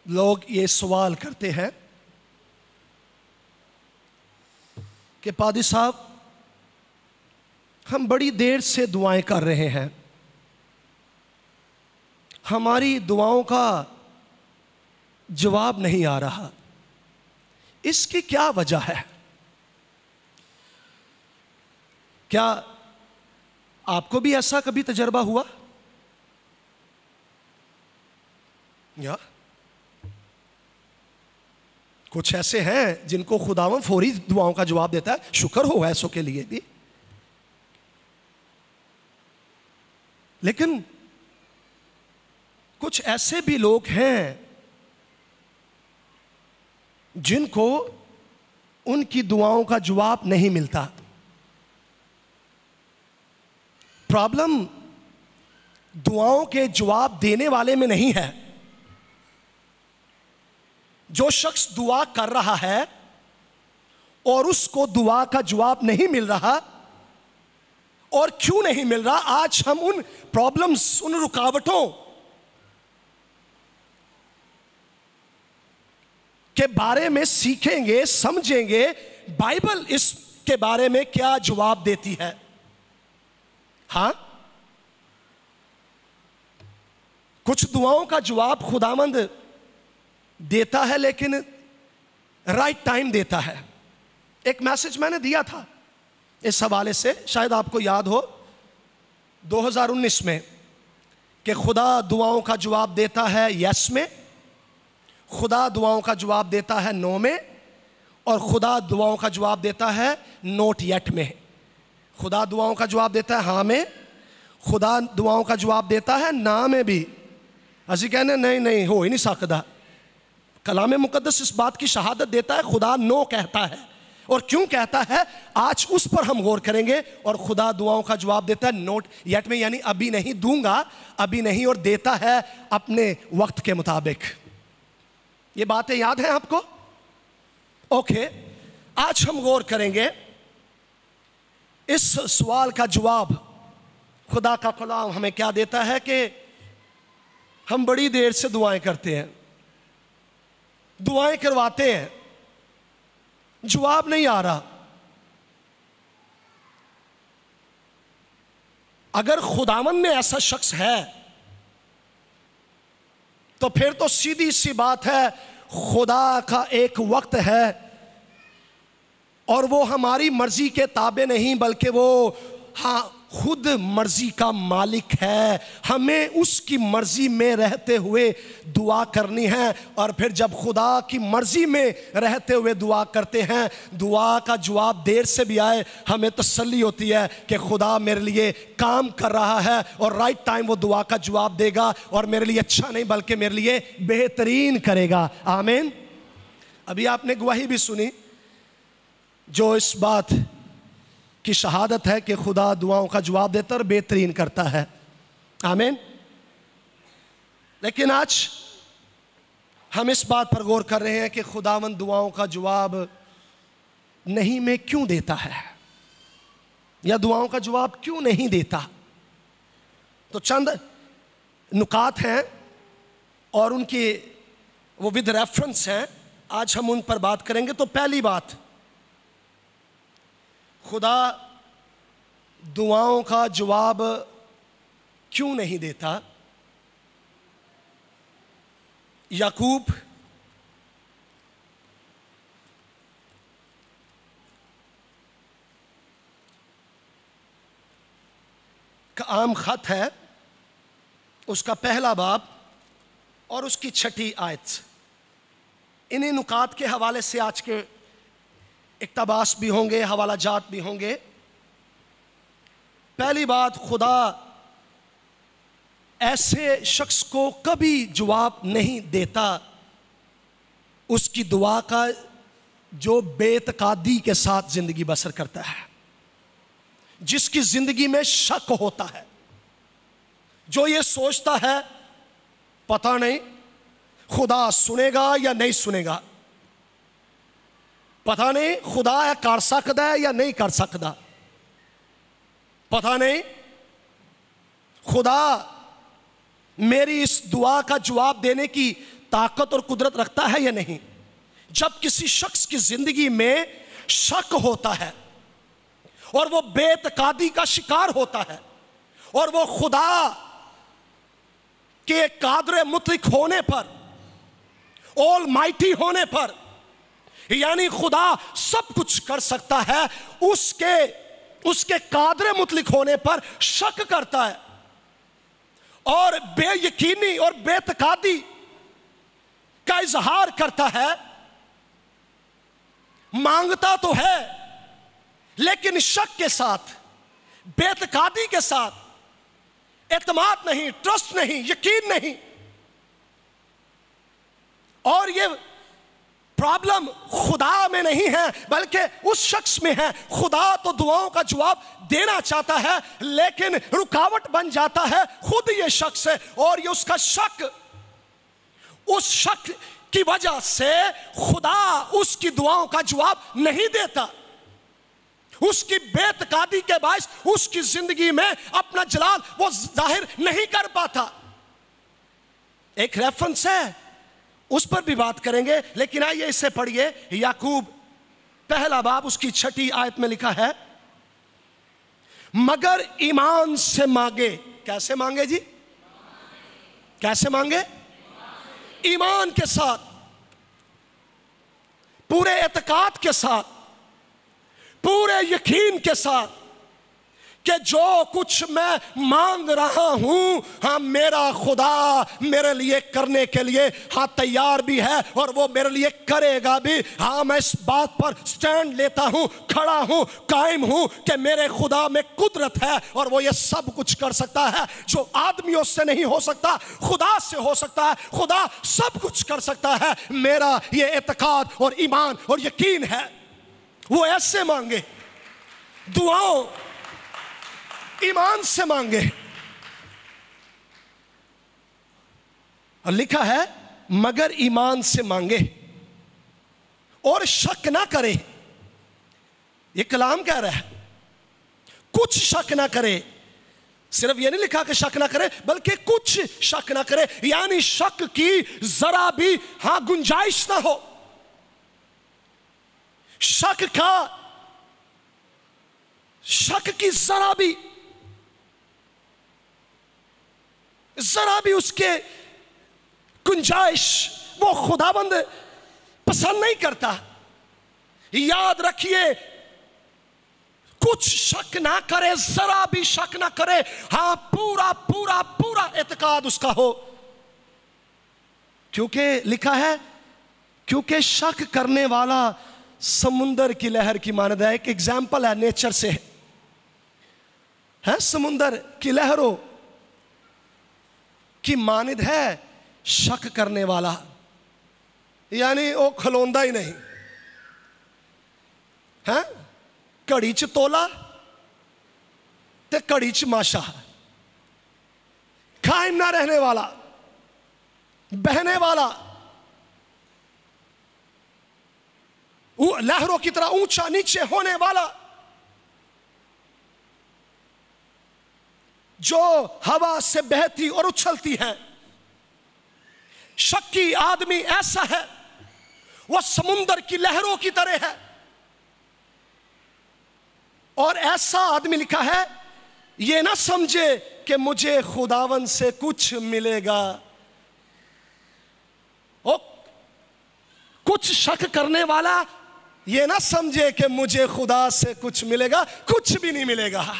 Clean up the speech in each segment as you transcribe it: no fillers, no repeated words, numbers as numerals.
लोग ये सवाल करते हैं कि पादी साहब, हम बड़ी देर से दुआएं कर रहे हैं, हमारी दुआओं का जवाब नहीं आ रहा, इसकी क्या वजह है? क्या आपको भी ऐसा कभी तजर्बा हुआ? या कुछ ऐसे हैं जिनको खुदावंद फौरी दुआओं का जवाब देता है, शुक्र हो ऐसों के लिए भी। लेकिन कुछ ऐसे भी लोग हैं जिनको उनकी दुआओं का जवाब नहीं मिलता। प्रॉब्लम दुआओं के जवाब देने वाले में नहीं है। जो शख्स दुआ कर रहा है और उसको दुआ का जवाब नहीं मिल रहा, और क्यों नहीं मिल रहा, आज हम उन प्रॉब्लम्स, उन रुकावटों के बारे में सीखेंगे, समझेंगे बाइबल इसके बारे में क्या जवाब देती है। हाँ, कुछ दुआओं का जवाब खुदावंद देता है, लेकिन राइट टाइम देता है। एक मैसेज मैंने दिया था इस हवाले से, शायद आपको याद हो, 2019 में, कि खुदा दुआओं का जवाब देता है यस में, खुदा दुआओं का जवाब देता है नो में, और खुदा दुआओं का जवाब देता है नोट येट में। खुदा दुआओं का जवाब देता है हाँ में, खुदा दुआओं का जवाब देता है ना में भी। असी कहने नहीं नहीं हो ही नहीं सकता। कलाम मुकद्दस इस बात की शहादत देता है, खुदा नो कहता है, और क्यों कहता है आज उस पर हम गौर करेंगे। और खुदा दुआओं का जवाब देता है नोट येट में, यानी अभी नहीं दूंगा, अभी नहीं, और देता है अपने वक्त के मुताबिक। ये बातें याद हैं आपको? ओके, आज हम गौर करेंगे इस सवाल का जवाब। खुदा का कलाम हमें क्या देता है कि हम बड़ी देर से दुआएं करते हैं, दुआएं करवाते हैं, जवाब नहीं आ रहा। अगर खुदावन में ऐसा शख्स है तो फिर तो सीधी सी बात है, खुदा का एक वक्त है और वो हमारी मर्जी के ताबे नहीं, बल्कि वो हाँ खुद मर्जी का मालिक है। हमें उसकी मर्जी में रहते हुए दुआ करनी है, और फिर जब खुदा की मर्जी में रहते हुए दुआ करते हैं, दुआ का जवाब देर से भी आए, हमें तसल्ली होती है कि खुदा मेरे लिए काम कर रहा है और राइट टाइम वो दुआ का जवाब देगा, और मेरे लिए अच्छा नहीं बल्कि मेरे लिए बेहतरीन करेगा। आमीन। अभी आपने गवाही भी सुनी जो इस बात की शहादत है कि खुदा दुआओं का जवाब देता और बेहतरीन करता है। आमीन। लेकिन आज हम इस बात पर गौर कर रहे हैं कि खुदावंद दुआओं का जवाब नहीं में क्यों देता है, या दुआओं का जवाब क्यों नहीं देता। तो चंद नुकात हैं और उनकी वो विद रेफरेंस हैं, आज हम उन पर बात करेंगे। तो पहली बात, खुदा दुआओं का जवाब क्यों नहीं देता। याकूब का आम खत है, उसका पहला बाब और उसकी 6ठी आयत। इन्हीं नुकात के हवाले से आज के इक्तबास भी होंगे, हवाला जात भी होंगे। पहली बात, खुदा ऐसे शख्स को कभी जवाब नहीं देता उसकी दुआ का जो बेतकादी के साथ जिंदगी बसर करता है, जिसकी जिंदगी में शक होता है, जो ये सोचता है पता नहीं खुदा सुनेगा या नहीं सुनेगा, पता नहीं खुदा है कर सकता है या नहीं कर सकता, पता नहीं खुदा मेरी इस दुआ का जवाब देने की ताकत और कुदरत रखता है या नहीं? जब किसी शख्स की जिंदगी में शक होता है और वो बेतकादी का शिकार होता है और वो खुदा के कादर मुतलक होने पर, ऑल माइटी होने पर, यानी खुदा सब कुछ कर सकता है, उसके कादर मुतलक होने पर शक करता है और बेयकीनी और बेतकादी का इजहार करता है, मांगता तो है लेकिन शक के साथ, बेतकादी के साथ, एतमाद नहीं, ट्रस्ट नहीं, यकीन नहीं। और ये प्रॉब्लम खुदा में नहीं है बल्कि उस शख्स में है। खुदा तो दुआओं का जवाब देना चाहता है लेकिन रुकावट बन जाता है खुद ये शख्स है, और ये उसका शक, उस शक की वजह से खुदा उसकी दुआओं का जवाब नहीं देता। उसकी बेतकादी के बायस उसकी जिंदगी में अपना जलाल वो जाहिर नहीं कर पाता। एक रेफरेंस है, उस पर भी बात करेंगे, लेकिन आइए इससे पढ़िए। याकूब पहला बाब उसकी 6 आयत में लिखा है, मगर ईमान से मांगे। कैसे मांगे जी? कैसे मांगे? ईमान के साथ, पूरे एतकाद के साथ, पूरे यकीन के साथ कि जो कुछ मैं मांग रहा हूं, हाँ मेरा खुदा मेरे लिए करने के लिए हाँ तैयार भी है और वो मेरे लिए करेगा भी। हाँ मैं इस बात पर स्टैंड लेता हूं, खड़ा हूं, कायम हूं कि मेरे खुदा में कुदरत है और वो ये सब कुछ कर सकता है जो आदमियों से नहीं हो सकता, खुदा से हो सकता है। खुदा सब कुछ कर सकता है। मेरा ये एतकाद और ईमान और यकीन है। वो ऐसे मांगे, दुआओं ईमान से मांगे। और लिखा है मगर ईमान से मांगे और शक ना करे। ये कलाम कह रहा है कुछ शक ना करे। सिर्फ ये नहीं लिखा कि शक ना करे, बल्कि कुछ शक ना करे, यानी शक की जरा भी हाँ गुंजाइश ना हो। शक की जरा भी उसके गुंजाइश वो खुदाबंद पसंद नहीं करता। याद रखिए, कुछ शक ना करे, जरा भी शक ना करे। हाँ पूरा पूरा पूरा एतकाद उसका हो, क्योंकि लिखा है क्योंकि शक करने वाला समुंदर की लहर की मानद है। एक एग्जाम्पल है नेचर से, है समुंदर की लहरों की मानद है शक करने वाला, यानी वो खलोंदा ही नहीं है। घड़ी च तोला ते घड़ी च माशा, कायम ना रहने वाला, बहने वाला, लहरों की तरह ऊंचा नीचे होने वाला, जो हवा से बहती और उछलती है। शक्की आदमी ऐसा है, वह समुंदर की लहरों की तरह है। और ऐसा आदमी लिखा है ये ना समझे कि मुझे खुदावन से कुछ मिलेगा। ओ कुछ शक करने वाला ये ना समझे कि मुझे खुदा से कुछ मिलेगा, कुछ भी नहीं मिलेगा।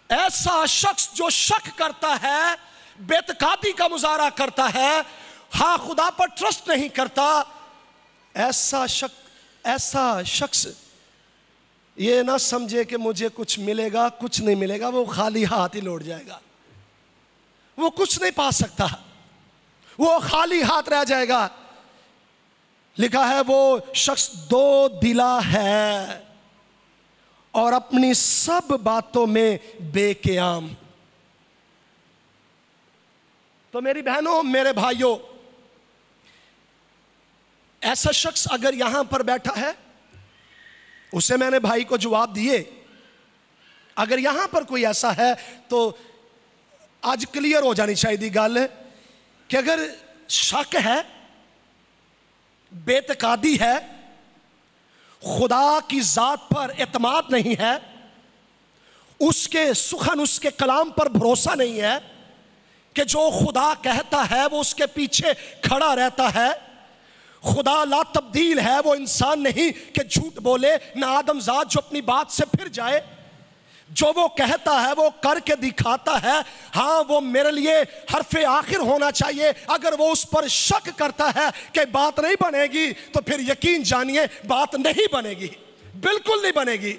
ऐसा शख्स जो शक करता है, बेतकादी का मुजाहरा करता है, हाँ खुदा पर ट्रस्ट नहीं करता, ऐसा शख्स ये ना समझे कि मुझे कुछ मिलेगा, कुछ नहीं मिलेगा। वो खाली हाथ ही लौट जाएगा, वो कुछ नहीं पा सकता, वो खाली हाथ रह जाएगा। लिखा है वो शख्स दो दिला है और अपनी सब बातों में बेक़याम। तो मेरी बहनों, मेरे भाइयों, ऐसा शख्स अगर यहां पर बैठा है, उसे मैंने भाई को जवाब दिए। अगर यहां पर कोई ऐसा है तो आज क्लियर हो जानी चाहिए गल कि अगर शक है, बेतकादी है, खुदा की जात पर एतमाद नहीं है, उसके सुखन उसके कलाम पर भरोसा नहीं है कि जो खुदा कहता है वो उसके पीछे खड़ा रहता है। खुदा ला तब्दील है, वो इंसान नहीं कि झूठ बोले, ना आदमजात जो अपनी बात से फिर जाए। जो वो कहता है वो करके दिखाता है। हाँ, वो मेरे लिए हरफे आखिर होना चाहिए। अगर वो उस पर शक करता है कि बात नहीं बनेगी, तो फिर यकीन जानिए बात नहीं बनेगी, बिल्कुल नहीं बनेगी।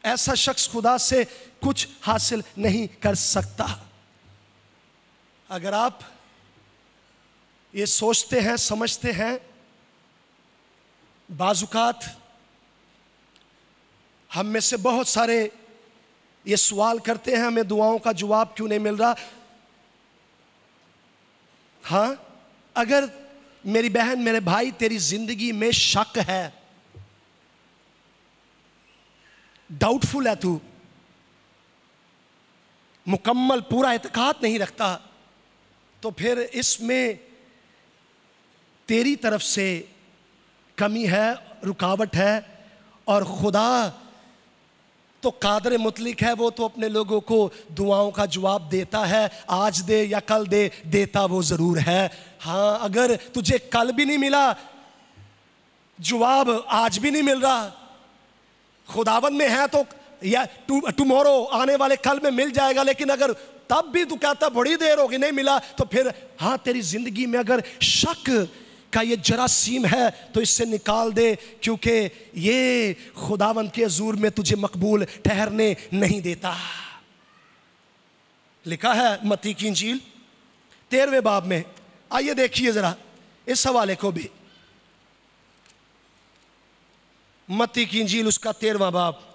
ऐसा शख्स खुदा से कुछ हासिल नहीं कर सकता। अगर आप ये सोचते हैं, समझते हैं, बाजुकात हम में से बहुत सारे ये सवाल करते हैं, हमें दुआओं का जवाब क्यों नहीं मिल रहा। हाँ, अगर मेरी बहन, मेरे भाई, तेरी जिंदगी में शक है, डाउटफुल है, तू मुकम्मल पूरा इत्काद नहीं रखता, तो फिर इसमें तेरी तरफ से कमी है, रुकावट है। और खुदा तो कादर मुतलिक है, वो तो अपने लोगों को दुआओं का जवाब देता है। आज दे या कल दे, देता वो ज़रूर है। हाँ, अगर तुझे कल भी नहीं मिला जवाब, आज भी नहीं मिल रहा, खुदावंद में है तो या टुमारो, आने वाले कल में मिल जाएगा। लेकिन अगर तब भी तू कहता बड़ी देर होगी नहीं मिला, तो फिर हाँ, तेरी जिंदगी में अगर शक का ये जरासीम है तो इससे निकाल दे, क्योंकि ये खुदावंद के हजूर में तुझे मकबूल ठहरने नहीं देता। लिखा है मत्ती की इंजील 13वें बाब में। आइए देखिए जरा इस हवाले को भी। मत्ती की इंजील उसका 13वां बाब,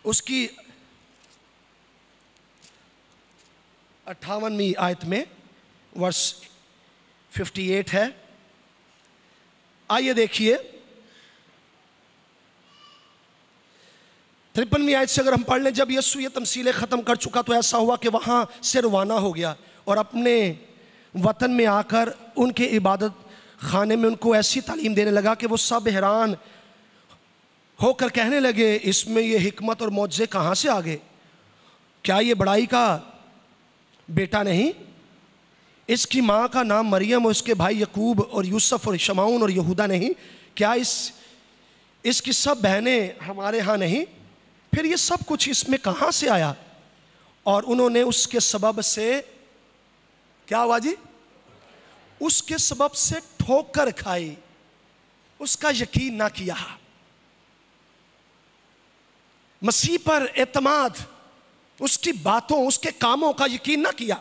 उसकी 58वीं आयत में वर्स 58 है। आइए देखिए 53वीं आयत से अगर हम पढ़ लें, जब यीशु ये तमसीलें ख़त्म कर चुका तो ऐसा हुआ कि वहाँ से रवाना हो गया और अपने वतन में आकर उनके इबादत खाने में उनको ऐसी तालीम देने लगा कि वो सब हैरान होकर कहने लगे, इसमें ये हिकमत और मौजज़े कहाँ से आ गए? क्या ये बड़ाई का बेटा नहीं? इसकी माँ का नाम मरियम और उसके भाई यकूब और यूसुफ और शमाउन और यहूदा नहीं? क्या इसकी सब बहनें हमारे यहाँ नहीं? फिर ये सब कुछ इसमें कहाँ से आया? और उन्होंने उसके सबब से, क्या हुआ जी? उसके सबब से ठोकर खाई, उसका यकीन ना किया, मसीह पर एतमाद, उसकी बातों, उसके कामों का यकीन ना किया।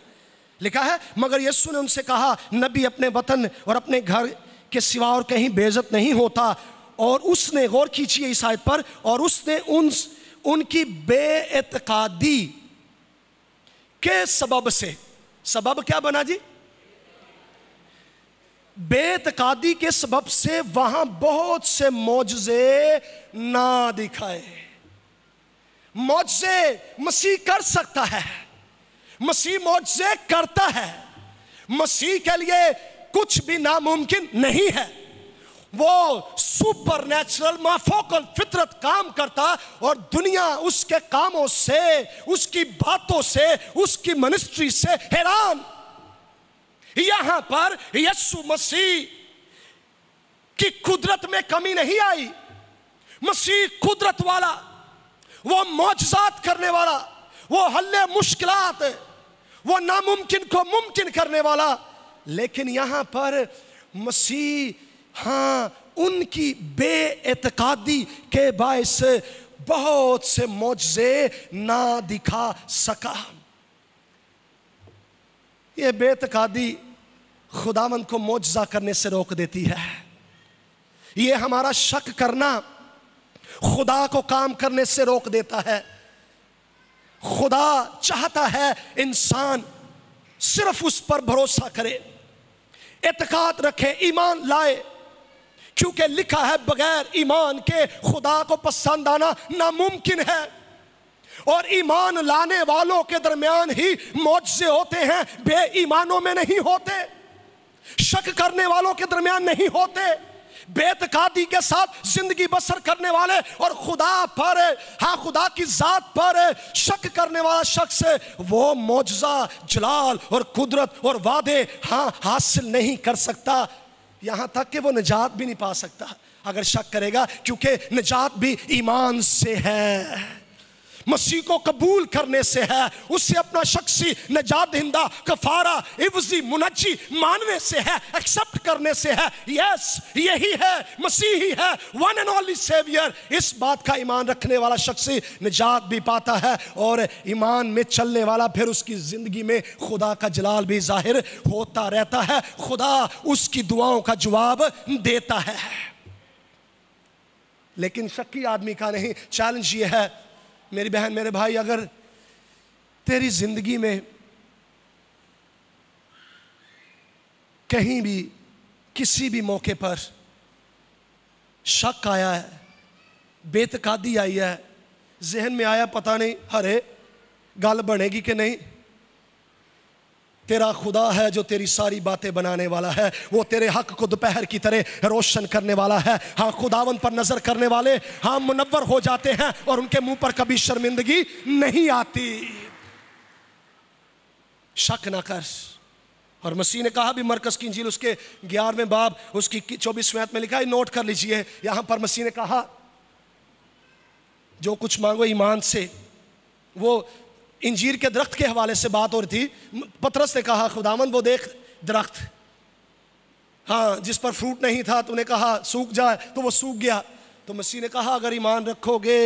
लिखा है, मगर यीशु ने उनसे कहा, नबी अपने वतन और अपने घर के सिवा और कहीं बेइज्जत नहीं होता। और उसने, गौर कीजिए इस आयत पर, और उसने उनकी बेएतकादी के सबब से, सबब क्या बना जी? बेएतकादी के सबब से वहां बहुत से मौजज़े ना दिखाए। मौजज़े मसीह कर सकता है, मसीह मौजज़े करता है, मसीह के लिए कुछ भी नामुमकिन नहीं है। वो सुपर नेचुरल माफोकल फितरत काम करता और दुनिया उसके कामों से, उसकी बातों से, उसकी मिनिस्ट्री से हैरान। यहां पर यीशु मसीह की कुदरत में कमी नहीं आई। मसीह कुदरत वाला, वो मौजज़ात करने वाला, वो हल्ले मुश्किलात, वो नामुमकिन को मुमकिन करने वाला। लेकिन यहां पर मसीह, हाँ, उनकी बेएतकादी के बायस बहुत से मौजज़े ना दिखा सका। ये बेएतकादी खुदावंद को मौजज़ा करने से रोक देती है। ये हमारा शक करना खुदा को काम करने से रोक देता है। खुदा चाहता है इंसान सिर्फ उस पर भरोसा करे, एतकाद रखे, ईमान लाए, क्योंकि लिखा है बगैर ईमान के खुदा को पसंद आना नामुमकिन है। और ईमान लाने वालों के दरमियान ही मौजज़े होते हैं, बेईमानों में नहीं होते, शक करने वालों के दरमियान नहीं होते, बेतकादी के साथ जिंदगी बसर करने वाले और खुदा पर, हाँ खुदा की जात पर शक करने वाला शख्स वो मौजज़ा, जलाल और कुदरत और वादे हाँ हासिल नहीं कर सकता, यहाँ तक कि वो निजात भी नहीं पा सकता अगर शक करेगा, क्योंकि निजात भी ईमान से है, मसीह को कबूल करने से है, उससे अपना शख्सी निजात दहिंदा कफारा इवजी मुनज्जी मानने से है, एक्सेप्ट करने से है। यस, यही है मसीह ही है वन एंड ओनली सेवियर। इस बात का ईमान रखने वाला शख्सी निजात भी पाता है और ईमान में चलने वाला फिर उसकी जिंदगी में खुदा का जलाल भी जाहिर होता रहता है, खुदा उसकी दुआओं का जवाब देता है। लेकिन शक्की आदमी का नहीं। चैलेंज ये है मेरी बहन मेरे भाई, अगर तेरी जिंदगी में कहीं भी किसी भी मौके पर शक आया है, बेतकादी आई है, जहन में आया पता नहीं हरे गल बनेगी कि नहीं, तेरा खुदा है जो तेरी सारी बातें बनाने वाला है, वो तेरे हक को दोपहर की तरह रोशन करने वाला है। हाँ, खुदावन पर नजर करने वाले हाँ मुनव्वर हो जाते हैं और उनके मुंह पर कभी शर्मिंदगी नहीं आती। शक ना कर। और मसीह ने कहा भी, मरकस की इंजील उसके 11वें बाब उसकी 24वें आयत में लिखा है, नोट कर लीजिए। यहां पर मसीह ने कहा जो कुछ मांगो ईमान से। वो इंजीर के दरख्त के हवाले से बात हो रही थी। पतरस ने कहा खुदावन वो देख दरख्त, हाँ जिस पर फ्रूट नहीं था, तूने कहा सूख जाए तो वो सूख गया। तो मसीह ने कहा अगर ईमान रखोगे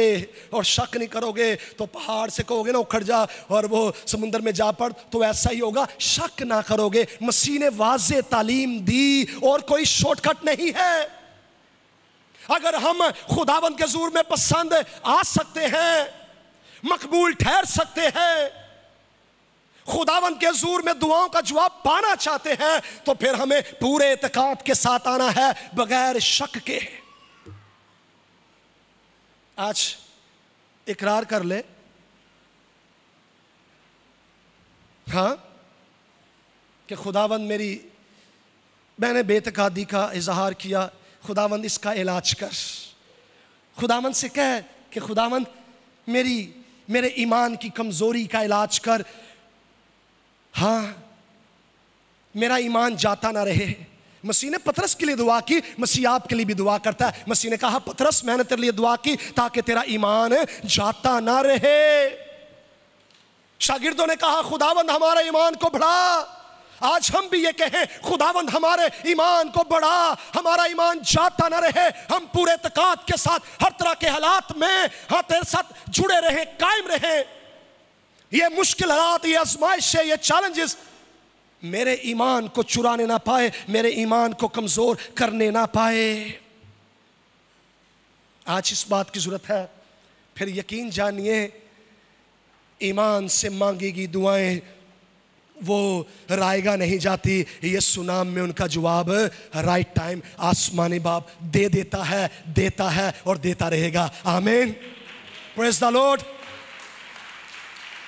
और शक नहीं करोगे तो पहाड़ से कहोगे ना उखड़ जा और वो समुद्र में जा पड़, तो ऐसा ही होगा। शक ना करोगे। मसीह ने वाज़े तालीम दी और कोई शॉर्टकट नहीं है। अगर हम खुदावन के ज़ूर में पसंद आ सकते हैं, मकबूल ठहर सकते हैं, खुदावन के ज़ूर में दुआओं का जवाब पाना चाहते हैं, तो फिर हमें पूरे एतकाद के साथ आना है, बगैर शक के। आज इकरार कर ले, हाँ कि खुदावन मैंने बेतकादी का इजहार किया, खुदावन इसका इलाज कर। खुदावन से कह कि खुदावन मेरे ईमान की कमजोरी का इलाज कर। हाँ, मेरा ईमान जाता ना रहे। मसीह ने पतरस के लिए दुआ की, मसीह आपके लिए भी दुआ करता है। मसीह ने कहा पतरस मैंने तेरे लिए दुआ की ताकि तेरा ईमान जाता ना रहे। शागिर्दों ने कहा खुदावंद हमारे ईमान को बढ़ा। आज हम भी ये कहें खुदावंद हमारे ईमान को बढ़ा, हमारा ईमान जाता ना रहे, हम पूरे तकात के साथ हर तरह के हालात में हाँ तेरे साथ जुड़े रहें, कायम रहें। ये मुश्किल हालात, ये आजमाइशें, ये चैलेंजेस मेरे ईमान को चुराने ना पाए, मेरे ईमान को कमजोर करने ना पाए। आज इस बात की जरूरत है। फिर यकीन जानिए ईमान से मांगेगी दुआएं वो रायगा नहीं जाती। यीशु नाम में उनका जवाब राइट टाइम आसमानी बाप दे देता है और देता रहेगा। आमीन, प्रेज द लॉर्ड।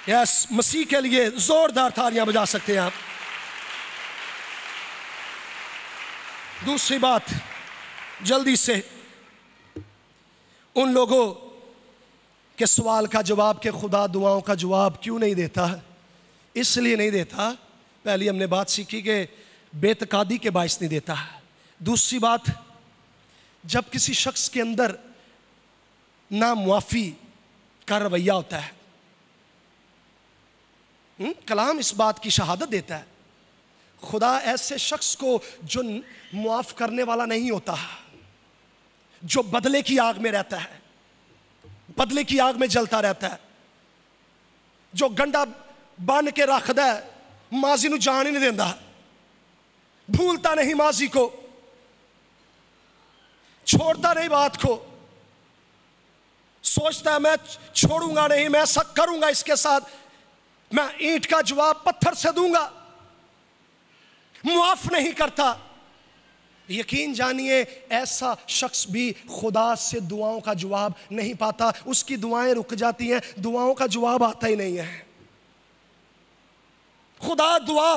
यस, मसीह के लिए जोरदार तालियां बजा सकते हैं आप। दूसरी बात जल्दी से, उन लोगों के सवाल का जवाब कि खुदा दुआओं का जवाब क्यों नहीं देता, इसलिए नहीं देता। पहली हमने बात सीखी कि बेतकादी के बायस नहीं देता। दूसरी बात, जब किसी शख्स के अंदर ना मुआफ़ी का रवैया होता है, कलाम इस बात की शहादत देता है, खुदा ऐसे शख्स को जो मुआफ़ करने वाला नहीं होता, जो बदले की आग में रहता है, बदले की आग में जलता रहता है, जो गंडा बन के रखता है, माजी नूं जान ही नहीं देता, भूलता नहीं माजी को, छोड़ता नहीं बात को, सोचता है मैं छोड़ूंगा नहीं, मैं ऐसा करूंगा इसके साथ, मैं ईंट का जवाब पत्थर से दूंगा, मुआफ नहीं करता। यकीन जानिए ऐसा शख्स भी खुदा से दुआओं का जवाब नहीं पाता, उसकी दुआएं रुक जाती हैं, दुआओं का जवाब आता ही नहीं है। खुदा दुआ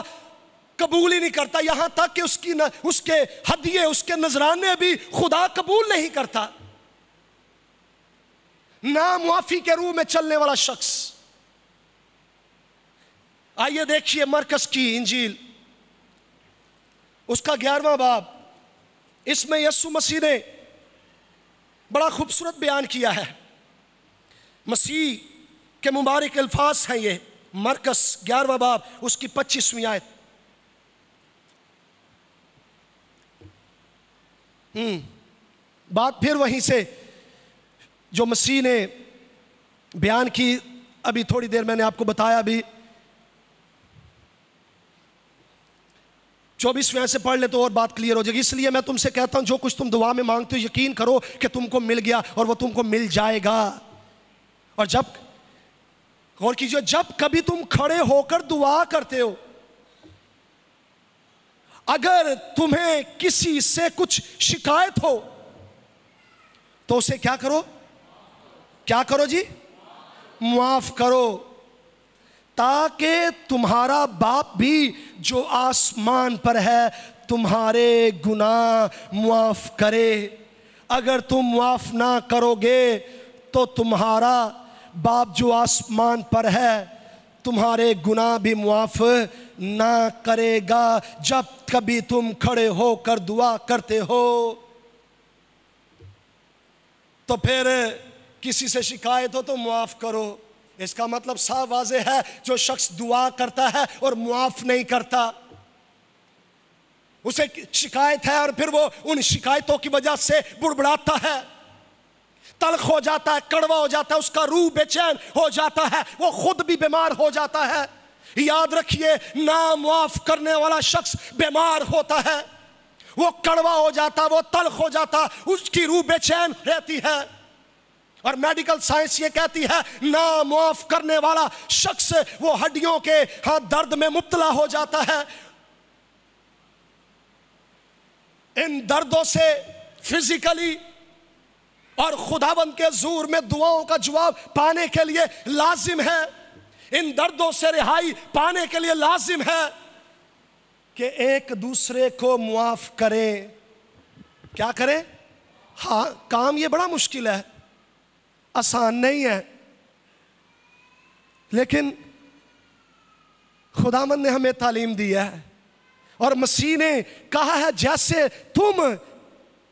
कबूल ही नहीं करता, यहां तक कि उसके हदिये, उसके नजराने भी खुदा कबूल नहीं करता। ना मुआफी के रूह में चलने वाला शख्स। आइए देखिए मरकस की इंजील, उसका 11वां बाब, इसमें यीशु मसीह ने बड़ा खूबसूरत बयान किया है। मसीह के मुबारक अल्फाज हैं ये, मरकस 11वां बाब, उसकी 25वीं आयत। बात फिर वहीं से जो मसीह ने बयान की, अभी थोड़ी देर मैंने आपको बताया भी। 24वें से पढ़ ले तो और बात क्लियर हो जाएगी। इसलिए मैं तुमसे कहता हूं, जो कुछ तुम दुआ में मांगते हो यकीन करो कि तुमको मिल गया और वो तुमको मिल जाएगा। और जब गौर कीजिए, जब कभी तुम खड़े होकर दुआ करते हो, अगर तुम्हें किसी से कुछ शिकायत हो तो उसे क्या करो? क्या करो जी? माफ करो, ताकि तुम्हारा बाप भी जो आसमान पर है तुम्हारे गुनाह मुआफ करे। अगर तुम माफ ना करोगे तो तुम्हारा बाप जो आसमान पर है तुम्हारे गुनाह भी मुआफ ना करेगा। जब कभी तुम खड़े होकर दुआ करते हो तो फिर किसी से शिकायत हो तो मुआफ करो। इसका मतलब साफ वाज़े है, जो शख्स दुआ करता है और मुआफ नहीं करता, उसे शिकायत है और फिर वो उन शिकायतों की वजह से बुड़बुड़ाता है, तल्ख हो जाता है, कड़वा हो जाता है, उसका रूह बेचैन हो जाता है, वो खुद भी बीमार हो जाता है। याद रखिए, ना मुआफ करने वाला शख्स बीमार होता है, वो कड़वा हो जाता, वो तल्ख हो जाता, उसकी रूह बेचैन रहती है। और मेडिकल साइंस ये कहती है, ना मुआफ करने वाला शख्स वो हड्डियों के दर्द में मुब्तला हो जाता है। इन दर्दों से फिजिकली और खुदावंद के ज़ूर में दुआओं का जवाब पाने के लिए लाजिम है, इन दर्दों से रिहाई पाने के लिए लाजिम है कि एक दूसरे को मुआफ करें। क्या करें? हाँ, काम ये बड़ा मुश्किल है, आसान नहीं है, लेकिन खुदावंद ने हमें तालीम दी है और मसीह ने कहा है, जैसे तुम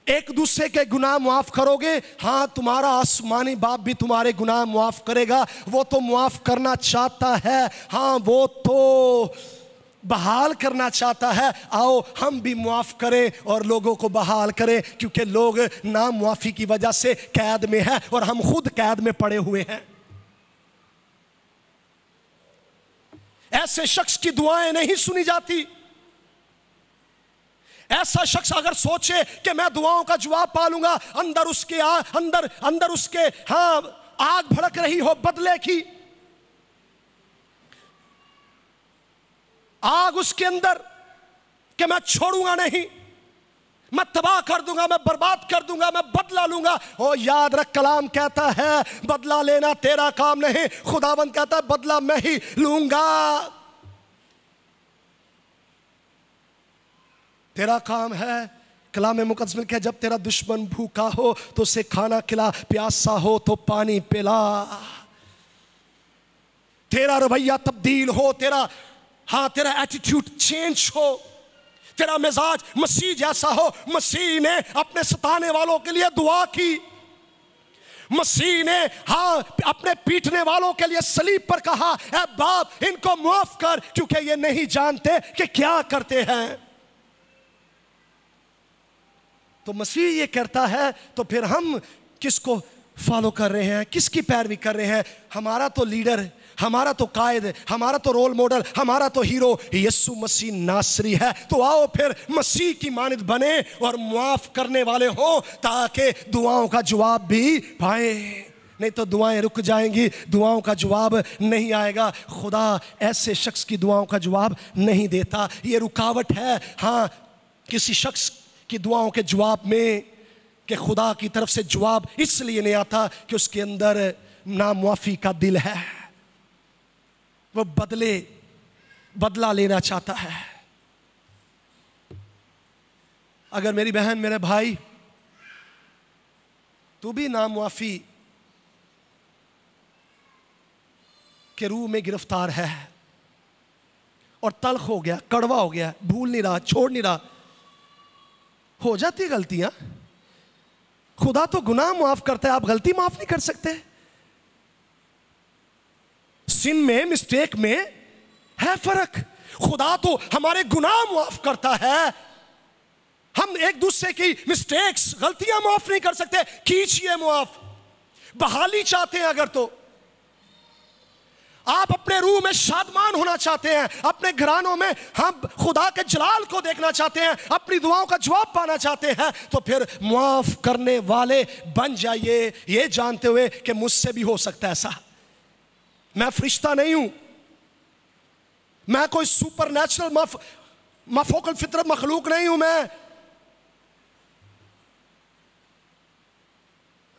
एक दूसरे के गुनाह मुआफ करोगे, हाँ तुम्हारा आसमानी बाप भी तुम्हारे गुनाह मुआफ करेगा। वो तो मुआफ करना चाहता है, हाँ वो तो बहाल करना चाहता है। आओ हम भी मुआफ करें और लोगों को बहाल करें, क्योंकि लोग ना मुआफी की वजह से कैद में हैं और हम खुद कैद में पड़े हुए हैं। ऐसे शख्स की दुआएं नहीं सुनी जाती। ऐसा शख्स अगर सोचे कि मैं दुआओं का जवाब पा लूंगा, अंदर उसके अंदर उसके आग भड़क रही हो बदले की, आग उसके अंदर कि मैं छोड़ूंगा नहीं, मैं तबाह कर दूंगा, मैं बर्बाद कर दूंगा, मैं बदला लूंगा। ओ याद रख, कलाम कहता है बदला लेना तेरा काम नहीं, खुदावंद कहता है बदला मैं ही लूंगा। तेरा काम है, कलाम मुकद्दस में क्या, जब तेरा दुश्मन भूखा हो तो उसे खाना खिला, प्यासा हो तो पानी पिला। तेरा रवैया तब्दील हो, तेरा एटीट्यूड चेंज हो, तेरा मिजाज मसीह जैसा हो। मसीह ने अपने सताने वालों के लिए दुआ की, मसीह ने अपने पीटने वालों के लिए सलीब पर कहा, ऐ बाप इनको माफ कर, क्योंकि ये नहीं जानते कि क्या करते हैं। तो मसीह ये करता है, तो फिर हम किसको फॉलो कर रहे हैं, किसकी पैरवी कर रहे हैं? हमारा तो लीडर, हमारा तो कायद, हमारा तो रोल मॉडल, हमारा तो हीरो यीशु मसीह नासरी है। तो आओ फिर मसीह की मानद बने और मुआफ करने वाले हो, ताकि दुआओं का जवाब भी पाए। नहीं तो दुआएं रुक जाएंगी, दुआओं का जवाब नहीं आएगा। खुदा ऐसे शख्स की दुआओं का जवाब नहीं देता। ये रुकावट है। हाँ, किसी शख्स की दुआओं के जवाब में कि खुदा की तरफ से जवाब इसलिए नहीं आता कि उसके अंदर नामुआफी का दिल है, वो बदला लेना चाहता है। अगर मेरी बहन, मेरे भाई, तू भी नामुआफी के रूह में गिरफ्तार है और तल्ख हो गया, कड़वा हो गया, भूल नहीं रहा, छोड़ नहीं रहा, हो जाती गलतियां। खुदा तो गुनाह माफ करता है, आप गलती माफ नहीं कर सकते। सिन में, मिस्टेक में है फर्क। खुदा तो हमारे गुनाह माफ करता है, हम एक दूसरे की मिस्टेक्स, गलतियां माफ नहीं कर सकते। कीजिए माफ। बहाली चाहते हैं अगर, तो आप अपने रूह में शादमान होना चाहते हैं, अपने घरानों में हम खुदा के जलाल को देखना चाहते हैं, अपनी दुआओं का जवाब पाना चाहते हैं, तो फिर माफ करने वाले बन जाइए, ये जानते हुए कि मुझसे भी हो सकता है ऐसा। मैं फरिश्ता नहीं हूं, मैं कोई सुपर नेचुरल मफोकल फितरत मखलूक नहीं हूं, मैं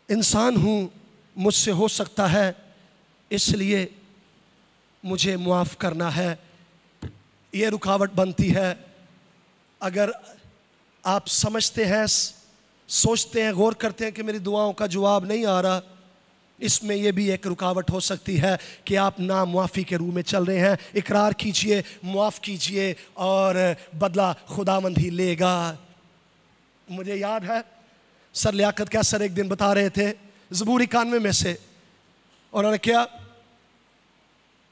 इंसान हूं, मुझसे हो सकता है, इसलिए मुझे माफ करना है। ये रुकावट बनती है। अगर आप समझते हैं, सोचते हैं, गौर करते हैं कि मेरी दुआओं का जवाब नहीं आ रहा, इसमें यह भी एक रुकावट हो सकती है कि आप नामुआफी के रूह में चल रहे हैं। इकरार कीजिए, माफ कीजिए और बदला खुदावंद ही लेगा। मुझे याद है सर लियाकत क्या सर एक दिन बता रहे थे ज़बूर 91 में से, उन्होंने क्या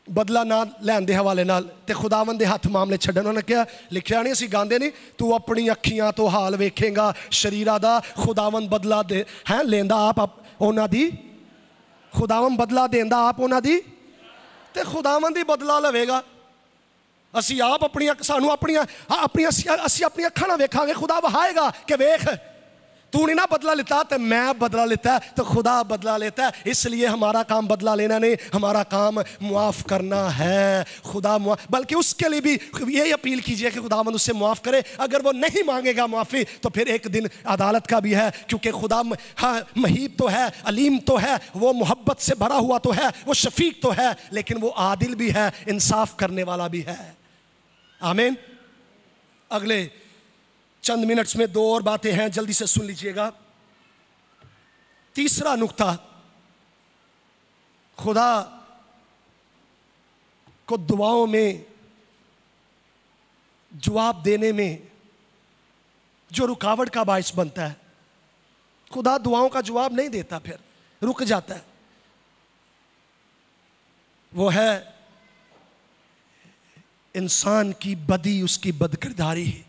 बदला ना लैन दे हवाले नाल ते खुदावंद दे हथ मामले छड्डन। उन्होंने क्या लिखिया नहीं, असीं गांदे नहीं, तू अपनी अखियां तो हाल वेखेगा शरीरा दा, खुदावंद बदला दे है लेंदा आप उन्हां दी, खुदावंद बदला देंदा आप उन्हां दी, ते खुदावंद ही बदला लवेगा। असीं आप अपनी सानू अपनी असीं अपनी अखां नाल वेखांगे, खुदा वहाएगा कि वेख तू नहीं ना बदला लेता, तो मैं बदला लेता है, तो खुदा बदला लेता है। इसलिए हमारा काम बदला लेना नहीं, हमारा काम मुआफ़ करना है। खुदा बल्कि उसके लिए भी यही अपील कीजिए कि खुदावंद उससे मुआफ़ करे। अगर वो नहीं मांगेगा माफ़ी, तो फिर एक दिन अदालत का भी है, क्योंकि खुदा हाँ महीब तो है, अलीम तो है, वो मोहब्बत से भरा हुआ तो है, वो शफीक तो है, लेकिन वो आदिल भी है, इंसाफ करने वाला भी है। आमीन। अगले चंद मिनट्स में 2 और बातें हैं, जल्दी से सुन लीजिएगा। तीसरा नुक्ता, खुदा को दुआओं में जवाब देने में जो रुकावट का बायस बनता है, खुदा दुआओं का जवाब नहीं देता, फिर रुक जाता है, वो है इंसान की बदी, उसकी बदकिरदारी,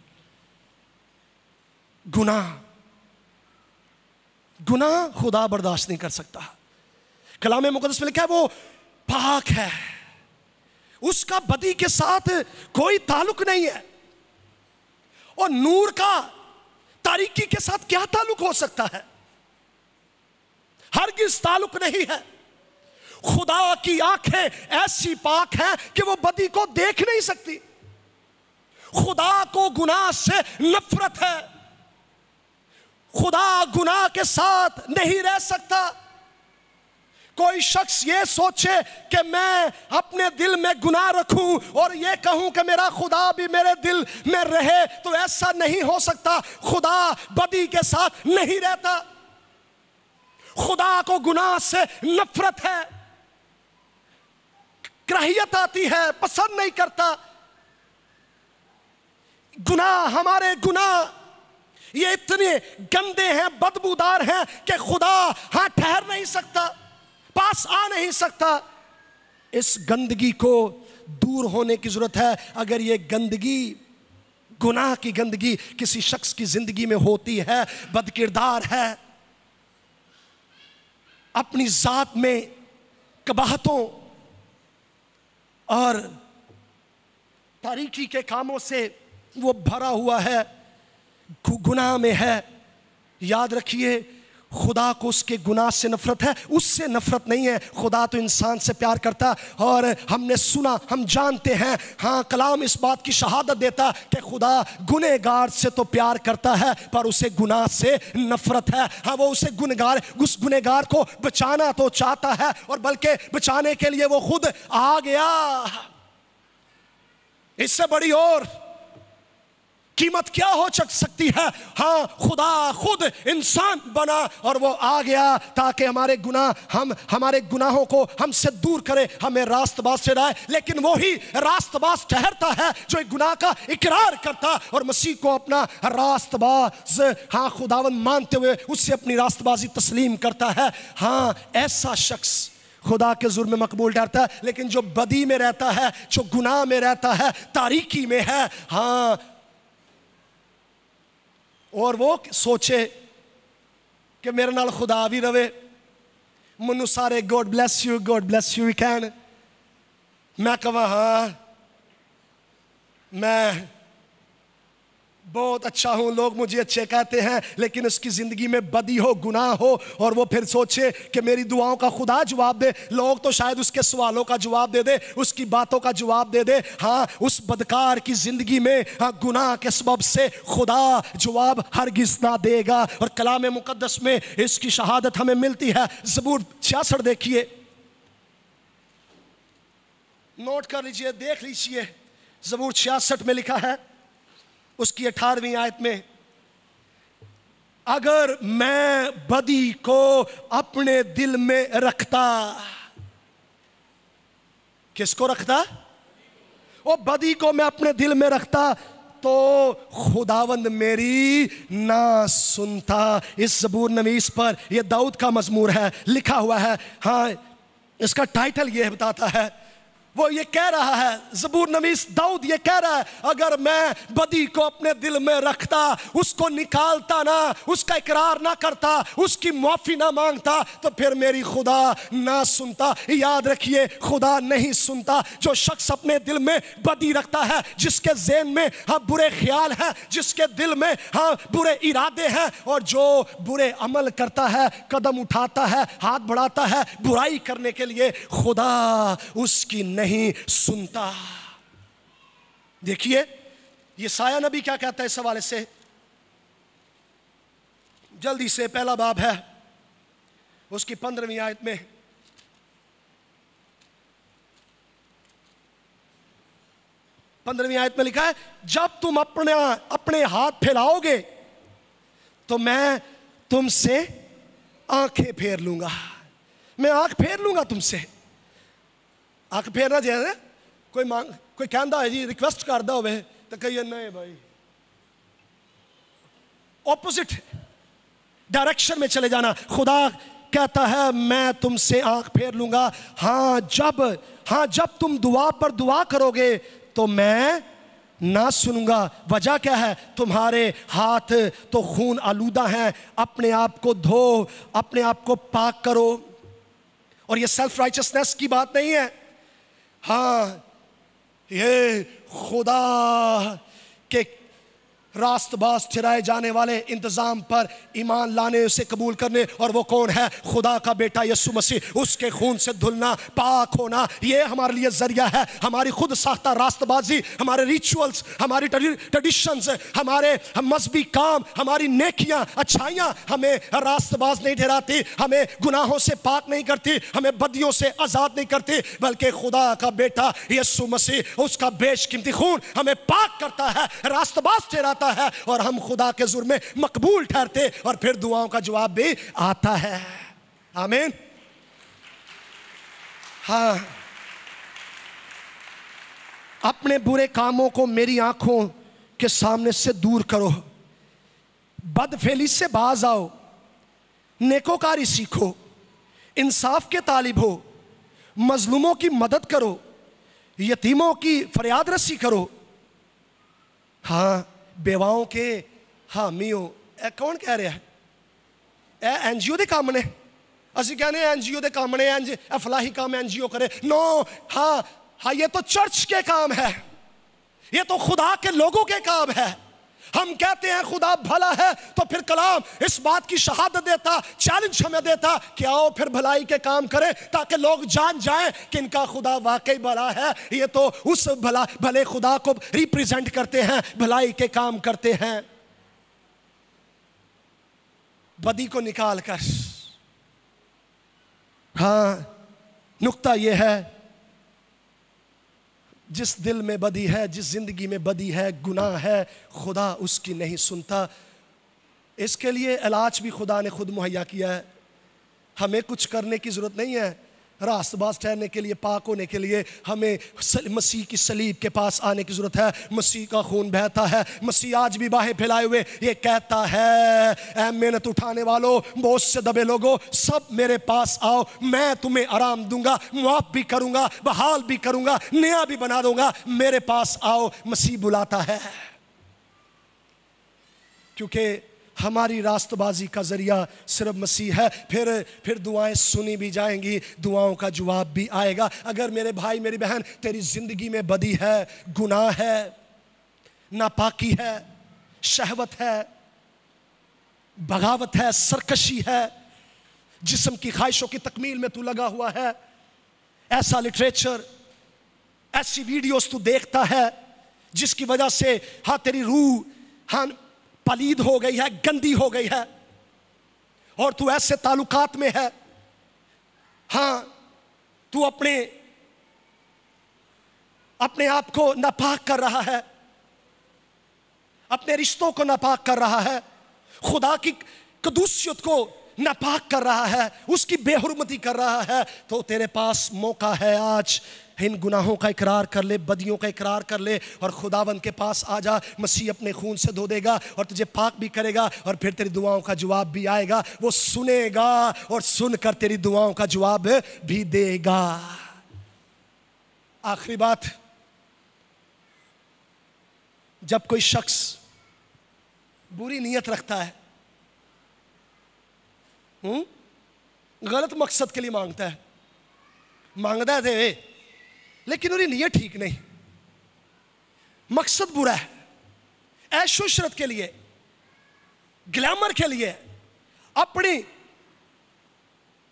गुनाह खुदा बर्दाश्त नहीं कर सकता। कलाम मुकद्दस में लिखा है वो पाक है, उसका बदी के साथ कोई ताल्लुक नहीं है। और नूर का तारीकी के साथ क्या ताल्लुक हो सकता है? हरगिज़ ताल्लुक नहीं है। खुदा की आंखें ऐसी पाक हैं कि वो बदी को देख नहीं सकती। खुदा को गुनाह से नफरत है, खुदा गुनाह के साथ नहीं रह सकता। कोई शख्स ये सोचे कि मैं अपने दिल में गुनाह रखूं और ये कहूं कि मेरा खुदा भी मेरे दिल में रहे, तो ऐसा नहीं हो सकता। खुदा बदी के साथ नहीं रहता। खुदा को गुनाह से नफरत है, कराहियत आती है, पसंद नहीं करता। गुनाह, हमारे गुनाह ये इतने गंदे हैं, बदबूदार हैं कि खुदा हां ठहर नहीं सकता, पास आ नहीं सकता। इस गंदगी को दूर होने की जरूरत है। अगर ये गंदगी, गुनाह की गंदगी किसी शख्स की जिंदगी में होती है, बदकिरदार है, अपनी जात में कबाहतों और तारीकी के कामों से वो भरा हुआ है, गुनाह में है, याद रखिए खुदा को उसके गुनाह से नफरत है, उससे नफरत नहीं है। खुदा तो इंसान से प्यार करता है, और हमने सुना, हम जानते हैं, हाँ कलाम इस बात की शहादत देता कि खुदा गुनहगार से तो प्यार करता है पर उसे गुनाह से नफरत है। हाँ वो उस गुनहगार को बचाना तो चाहता है, और बल्कि बचाने के लिए वो खुद आ गया। इससे बड़ी और कीमत क्या हो सकती है? हाँ खुदा खुद इंसान बना और वो आ गया ताकि हमारे गुनाहों को हमसे दूर करे, हमें रास्तबाज ठहराए। लेकिन वो ही रास्तबाज ठहरता है जो एक गुनाह का इकरार करता और मसीह को अपना रास्तबाज, हाँ खुदावन मानते हुए उससे अपनी रास्तबाजी तस्लीम करता है। हाँ ऐसा शख्स खुदा के जुर्म में मकबूल ठहरता है। लेकिन जो बदी में रहता है, जो गुनाह में रहता है, तारीकी में है, हाँ, और वो सोचे कि मेरे नाल खुदा भी रवे, मनु सारे गॉड ब्लेस यू कैन, मैं कहा हाँ मैं बहुत अच्छा हूँ, लोग मुझे अच्छे कहते हैं, लेकिन उसकी ज़िंदगी में बदी हो, गुनाह हो, और वो फिर सोचे कि मेरी दुआओं का खुदा जवाब दे। लोग तो शायद उसके सवालों का जवाब दे दे, उसकी बातों का जवाब दे दे। हाँ उस बदकार की ज़िंदगी में हाँ गुनाह के सबब से खुदा जवाब हरगिज़ ना देगा। और कलाम मुकद्दस में इसकी शहादत हमें मिलती है। ज़बूर 66 देखिए, नोट कर लीजिए, देख लीजिए। ज़बूर 66 में लिखा है उसकी 18वीं आयत में, अगर मैं बदी को अपने दिल में रखता, किसको रखता? वो बदी को मैं अपने दिल में रखता तो खुदावंद मेरी ना सुनता। इस ज़बूर नवीस पर यह दाऊद का मज़मूर है, लिखा हुआ है। हाँ इसका टाइटल यह बताता है, वो ये कह रहा है, ज़बूर नवीस दाऊद ये कह रहा है, अगर मैं बदी को अपने दिल में रखता, उसको निकालता ना, उसका इकरार ना करता, उसकी माफ़ी ना मांगता, तो फिर मेरी खुदा ना सुनता। याद रखिए खुदा नहीं सुनता। जो शख्स अपने दिल में बदी रखता है, जिसके ज़हन में हाँ बुरे ख्याल हैं, जिसके दिल में हाँ बुरे इरादे हैं, और जो बुरे अमल करता है, कदम उठाता है, हाथ बढ़ाता है बुराई करने के लिए, खुदा उसकी नहीं सुनता। देखिए यशायाह नबी क्या कहता है इस हवाले से, जल्दी से, पहला बाब है उसकी 15वीं आयत में, आयत में लिखा है, जब तुम अपने हाथ फैलाओगे तो मैं तुमसे आंखें फेर लूंगा। मैं आंख फेर लूंगा तुमसे। आंख फेरना चाहिए। कोई कहता है जी रिक्वेस्ट करता हो तो कहिए नहीं भाई, ऑपोजिट डायरेक्शन में चले जाना। खुदा कहता है मैं तुमसे आंख फेर लूंगा। हाँ जब तुम दुआ पर दुआ करोगे तो मैं ना सुनूंगा। वजह क्या है? तुम्हारे हाथ तो खून आलूदा हैं। अपने आप को धो, अपने आप को पाक करो। और ये सेल्फ राइचसनेस की बात नहीं है। हाँ ये खुदा के रास्तबाज ठहराए जाने वाले इंतज़ाम पर ईमान लाने, उसे कबूल करने, और वो कौन है? खुदा का बेटा यीशु मसीह। उसके खून से धुलना, पाक होना, ये हमारे लिए ज़रिया है। हमारी खुद साख्ता रास्तबाजी, हमारे रिचुअल्स, हमारी ट्रेडिशंस, हमारे मजहबी काम, हमारी नेकियां, अच्छाइयां हमें रास्तबाज नहीं ठहराती, हमें गुनाहों से पाक नहीं करती, हमें बदियों से आज़ाद नहीं करती, बल्कि खुदा का बेटा यीशु मसीह, उसका बेशकीमती खून हमें पाक करता है, रास्तबाज ठहराता है, और हम खुदा के जुर्म में मकबूल ठहरते, और फिर दुआओं का जवाब भी आता है। आमीन। हाँ अपने बुरे कामों को मेरी आंखों के सामने से दूर करो, बदफेली से बाज आओ, नेकोकारी सीखो, इंसाफ के तालिब हो, मजलूमों की मदद करो, यतीमों की फरियाद रसी करो। हाँ बेवाओं के हामी हो। कौन कह रहा है? एनजीओ के काम ने, असं कहने एनजीओ के काम ने, फलाही काम एनजीओ करे। नो, हाँ ये तो चर्च के काम है, ये तो खुदा के लोगों के काम है। हम कहते हैं खुदा भला है, तो फिर कलाम इस बात की शहादत देता, चैलेंज हमें देता कि आओ फिर भलाई के काम करें, ताकि लोग जान जाएं कि इनका खुदा वाकई भला है। ये तो उस भले खुदा को रिप्रेजेंट करते हैं, भलाई के काम करते हैं। बदी को निकाल कर, हाँ, नुक्ता यह है, जिस दिल में बदी है, जिस जिंदगी में बदी है, गुनाह है, खुदा उसकी नहीं सुनता। इसके लिए इलाज भी खुदा ने खुद मुहैया किया है। हमें कुछ करने की जरूरत नहीं है। रास्तबाज ठहरने के लिए, पाक होने के लिए हमें मसीह की सलीब के पास आने की जरूरत है। मसीह का खून बहता है। मसीह आज भी बाहें फैलाए हुए ये कहता है, ऐ मेहनत उठाने वालों, बोझ से दबे लोगों, सब मेरे पास आओ, मैं तुम्हें आराम दूंगा, मुआफ भी करूंगा, बहाल भी करूंगा, नया भी बना दूंगा। मेरे पास आओ। मसीह बुलाता है, क्योंकि हमारी रास्तबाजी का जरिया सिर्फ मसीह है। फिर दुआएं सुनी भी जाएंगी, दुआओं का जवाब भी आएगा। अगर मेरे भाई मेरी बहन तेरी जिंदगी में बदी है, गुनाह है, नापाकी है, शहवत है, बगावत है, सरकशी है, जिस्म की ख्वाहिशों की तकमील में तू लगा हुआ है, ऐसा लिटरेचर, ऐसी वीडियोस तू देखता है जिसकी वजह से हाँ तेरी रूह हाँ पलीद हो गई है, गंदी हो गई है, और तू ऐसे ताल्लुकात में है, हाँ तू अपने आप को नापाक कर रहा है, अपने रिश्तों को नापाक कर रहा है, खुदा की कदूसियत को नापाक कर रहा है, उसकी बेहुरमती कर रहा है, तो तेरे पास मौका है आज। इन गुनाहों का इकरार कर ले, बदियों का इकरार कर ले और खुदावंद के पास आ जा। मसीह अपने खून से धो देगा और तुझे पाक भी करेगा, और फिर तेरी दुआओं का जवाब भी आएगा। वो सुनेगा और सुनकर तेरी दुआओं का जवाब भी देगा। आखिरी बात, जब कोई शख्स बुरी नीयत रखता है, गलत मकसद के लिए मांगता है, मांगता है लेकिन उनकी नीयत ठीक नहीं, मकसद बुरा है, ऐशो इशरत के लिए, ग्लैमर के लिए,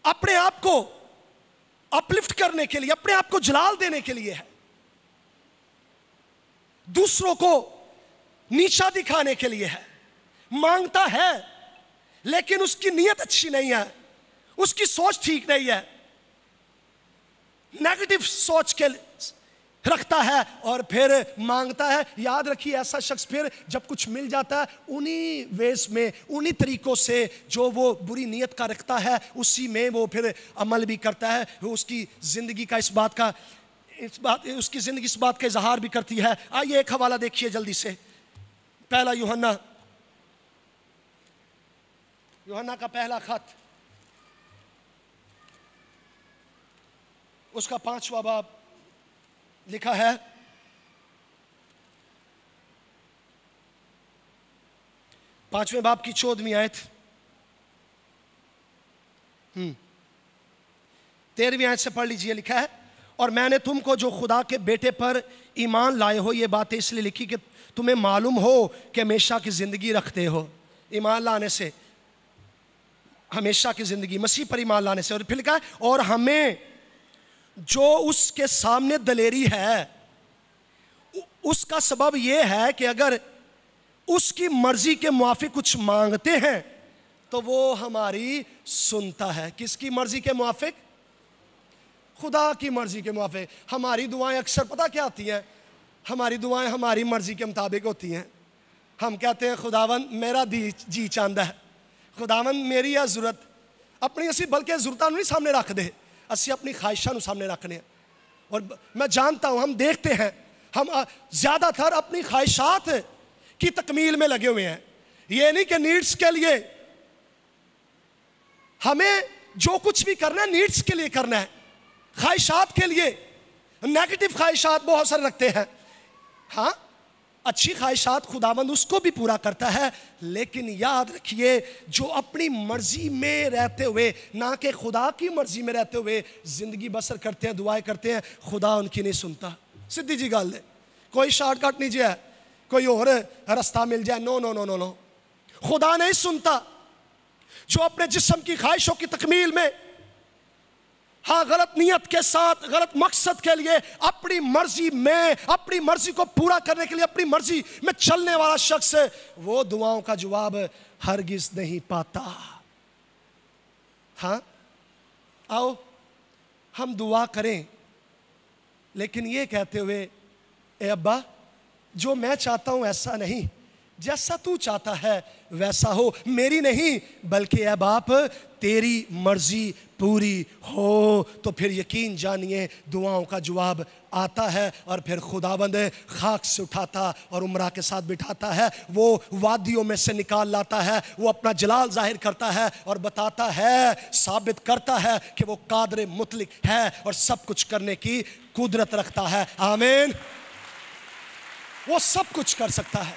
अपने आप को अपलिफ्ट करने के लिए, अपने आप को जलाल देने के लिए है, दूसरों को नीचा दिखाने के लिए है, मांगता है लेकिन उसकी नीयत अच्छी नहीं है, उसकी सोच ठीक नहीं है, नेगेटिव सोच के रखता है और फिर मांगता है। याद रखिए, ऐसा शख्स फिर जब कुछ मिल जाता है उन्हीं वेज में, उन्हीं तरीकों से जो वो बुरी नीयत का रखता है, उसी में वो फिर अमल भी करता है। वो उसकी ज़िंदगी का उसकी ज़िंदगी इस बात का इजहार भी करती है। आइए एक हवाला देखिए जल्दी से, पहला यूहन्ना का पहला खत, उसका 5वां बाब लिखा है, 5वें बाब की 14वीं आयत, 13वीं आयत से पढ़ लीजिए। लिखा है, और मैंने तुमको जो खुदा के बेटे पर ईमान लाए हो ये बातें इसलिए लिखी कि तुम्हें मालूम हो कि हमेशा की ज़िंदगी रखते हो। ईमान लाने से, हमेशा की ज़िंदगी, मसीह पर ईमान लाने से। और फिर लिखा है, और हमें जो उसके सामने दलेरी है, उसका सबब यह है कि अगर उसकी मर्जी के मुआफिक कुछ मांगते हैं तो वो हमारी सुनता है। किसकी मर्जी के मुआफिक? खुदा की मर्जी के मुआफिक। हमारी दुआएं अक्सर पता क्या होती हैं? हमारी दुआएं हमारी मर्जी के मुताबिक होती हैं। हम कहते हैं खुदावन मेरा जी चाहता है, खुदावन मेरी यह जरूरत, अपनी असी बल्कि जरूरतां नहीं सामने रख दे, असी अपनी ख्वाहिशां सामने रखने। और मैं जानता हूं, हम देखते हैं, हम ज़्यादातर अपनी ख्वाहिशात की तकमील में लगे हुए हैं। ये नहीं कि नीड्स के लिए, हमें जो कुछ भी करना है नीड्स के लिए करना है, ख्वाहिशात के लिए। नेगेटिव ख्वाहिशात बहुत सारे रखते हैं। हाँ, अच्छी ख्वाहिशात खुदावंद उसको भी पूरा करता है, लेकिन याद रखिए जो अपनी मर्जी में रहते हुए, ना कि खुदा की मर्जी में रहते हुए जिंदगी बसर करते हैं, दुआएं करते हैं, खुदा उनकी नहीं सुनता। सीधी जी गल है, कोई शॉर्टकट नहीं जी है, कोई और रास्ता मिल जाए। No no no no no, खुदा नहीं सुनता जो अपने जिस्म की ख्वाहिशों की तकमील में, हाँ, गलत नीयत के साथ, गलत मकसद के लिए, अपनी मर्जी में, अपनी मर्जी को पूरा करने के लिए अपनी मर्जी में चलने वाला शख्स, वो दुआओं का जवाब हरगिज नहीं पाता। हाँ, आओ हम दुआ करें, लेकिन ये कहते हुए, ए अब्बा, जो मैं चाहता हूं ऐसा नहीं, जैसा तू चाहता है वैसा हो, मेरी नहीं बल्कि ए बाप तेरी मर्जी पूरी हो। तो फिर यकीन जानिए दुआओं का जवाब आता है, और फिर खुदावंद खाक से उठाता और उमरा के साथ बिठाता है, वो वादियों में से निकाल लाता है, वो अपना जलाल जाहिर करता है और बताता है, साबित करता है कि वो कादर मुतलिक है और सब कुछ करने की कुदरत रखता है। आमीन। वो सब कुछ कर सकता है,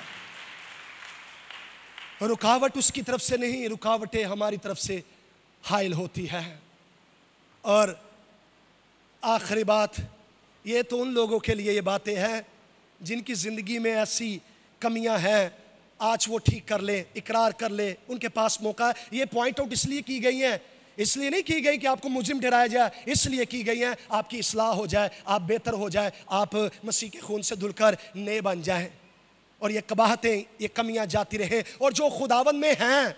रुकावट उसकी तरफ से नहीं, रुकावटें हमारी तरफ से हाइल होती है। और आखिरी बात, ये तो उन लोगों के लिए ये बातें हैं जिनकी ज़िंदगी में ऐसी कमियां हैं, आज वो ठीक कर ले, इकरार कर ले, उनके पास मौका है। ये पॉइंट आउट इसलिए की गई हैं, इसलिए नहीं की गई कि आपको मुजरिम ठहराया जाए, इसलिए की गई हैं आपकी इस्लाह हो जाए, आप बेहतर हो जाए, आप मसीह के खून से धुलकर नए बन जाएं, और ये कबाहतें, ये कमियां जाती रहे। और जो खुदावन में हैं,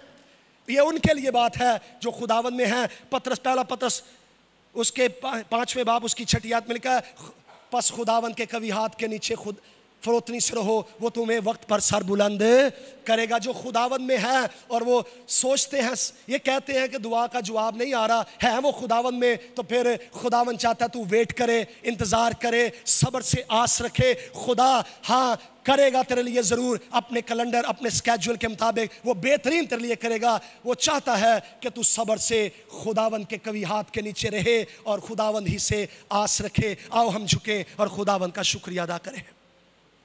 ये उनके लिए बात है जो खुदावन में हैं। पतरस, पहला पतरस उसके 5वें बाब उसकी 6 आयत में लिखा है, पस खुदावन के कवी हाथ के नीचे खुद फरोतनी से रहो, वो तुम्हें वक्त पर सर बुलंद करेगा। जो खुदावन में है और वो सोचते हैं, ये कहते हैं कि दुआ का जवाब नहीं आ रहा है, वो खुदावन में, तो फिर खुदावन चाहता है तू वेट करे, इंतज़ार करे, सब्र से आस रखे। खुदा हाँ करेगा तेरे लिए ज़रूर, अपने कैलेंडर, अपने स्केड्यूल के मुताबिक वो बेहतरीन तेरे लिए करेगा। वो चाहता है कि तू सब्र से खुदावन के कवी हाथ के नीचे रहे और खुदावन ही से आस रखे। आओ हम झुकें और खुदावन का शुक्रिया अदा करें।